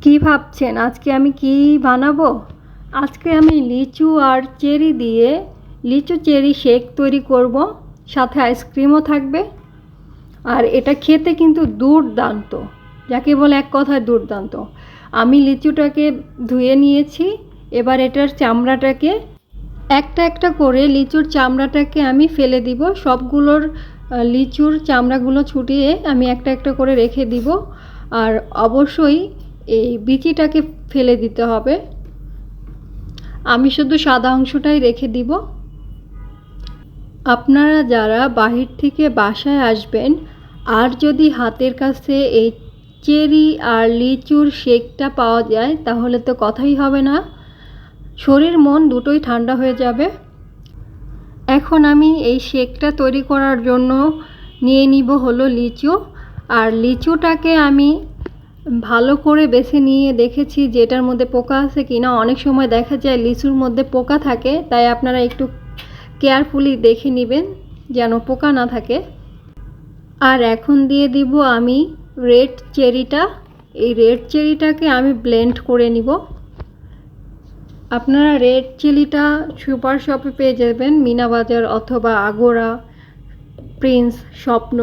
কি ভাবছেন আজকে আমি কি বানাবো? আজকে আমি লিচু আর চেরি দিয়ে লিচু চেরি শেক তৈরি করব, সাথে আইসক্রিমও থাকবে। আর এটা খেতে কিন্তু দুর্দান্ত, যাকে বলে এক কথায় দুর্দান্ত। আমি লিচুটাকে ধুয়ে নিয়েছি, এবার এটার চামড়াটাকে একটা একটা করে লিচুর চামড়াটাকে আমি ফেলে দিব। সবগুলোর লিচুর চামড়াগুলো ছুটিয়ে আমি একটা একটা করে রেখে দিব। আর অবশ্যই এই বিচিটাকে ফেলে দিতে হবে। আমি শুধু সাদা অংশটাই রেখে দিব। আপনারা যারা বাহির থেকে বাসায় আসবেন আর যদি হাতের কাছে এই চেরি আর লিচুর শেকটা পাওয়া যায় তাহলে তো কথাই হবে না, শরীর মন দুটোই ঠান্ডা হয়ে যাবে। এখন আমি এই শেকটা তৈরি করার জন্য নিয়ে নিব হলো লিচু। আর লিচুটাকে আমি ভালো করে বেছে নিয়ে দেখেছি যে এটার মধ্যে পোকা আছে কিনা। অনেক সময় দেখা যায় লিচুর মধ্যে পোকা থাকে, তাই আপনারা একটু কেয়ারফুলি দেখে নেবেন যেন পোকা না থাকে। আর এখন দিয়ে দিব আমি রেড চেরিটা। এই রেড চেরিটাকে আমি ব্লেন্ড করে নিব। আপনারা রেড চিলিটা সুপার শপে পেয়ে যাবেন, মিনা বাজার অথবা আগোরা, প্রিন্স, স্বপ্ন,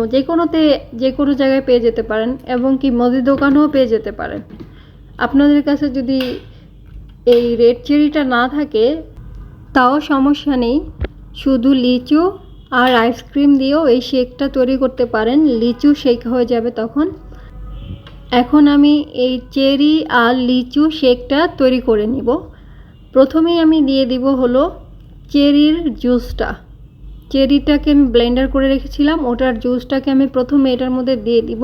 যে কোনো জায়গায় পেয়ে যেতে পারেন, এবং কি মুদি দোকানেও পেয়ে যেতে পারেন। আপনাদের কাছে যদি এই রেড চেরিটা না থাকে তাও সমস্যা নেই, শুধু লিচু আর আইসক্রিম দিয়েও এই শেকটা তৈরি করতে পারেন। লিচু শেক হয়ে যাবে তখন। এখন আমি এই চেরি আর লিচু শেকটা তৈরি করে নিব। প্রথমেই আমি দিয়ে দিব হলো চেরির জুসটা। চেরিটাকে আমি ব্লেন্ডার করে রেখেছিলাম, ওটার জুসটাকে আমি প্রথমে এটার মধ্যে দিয়ে দিব।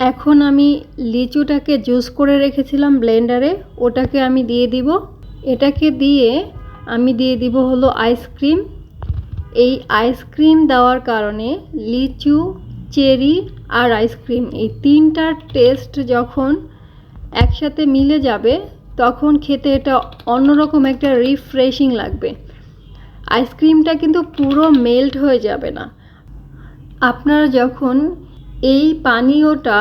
এখন আমি লিচুটাকে জুস করে রেখেছিলাম ব্লেন্ডারে, ওটাকে আমি দিয়ে দিব। এটাকে দিয়ে আমি দিয়ে দিব হলো আইসক্রিম। এই আইসক্রিম দেওয়ার কারণে লিচু, চেরি আর আইসক্রিম এই তিনটার টেস্ট যখন একসাথে মিলে যাবে তখন খেতে এটা অন্যরকম একটা রিফ্রেশিং লাগবে। আইসক্রিমটা কিন্তু পুরো মেল্ট হয়ে যাবে না। আপনারা যখন এই পানীয়টা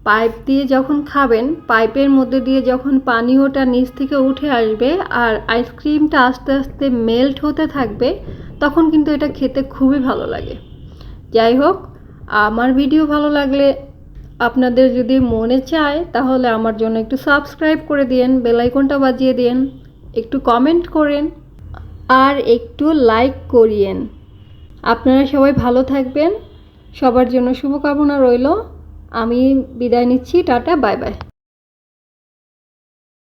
পাইপ দিয়ে যখন খাবেন, পাইপের মধ্যে দিয়ে যখন পানীয়টা নিচ থেকে উঠে আসবে আর আইসক্রিমটা আস্তে আস্তে মেল্ট হতে থাকবে, তখন কিন্তু এটা খেতে খুবই ভালো লাগে। যাই হোক, আমার ভিডিও ভালো লাগলে আপনাদের যদি মনে চায় তাহলে আমার জন্য একটু সাবস্ক্রাইব করে দিন, বেল আইকনটা বাজিয়ে দিন, একটু কমেন্ট করেন আর একটু লাইক করিয়েন। আপনারা সবাই ভালো থাকবেন, সবার জন্য শুভকামনা রইল। আমি বিদায় নিচ্ছি, টাটা, বাই বাই।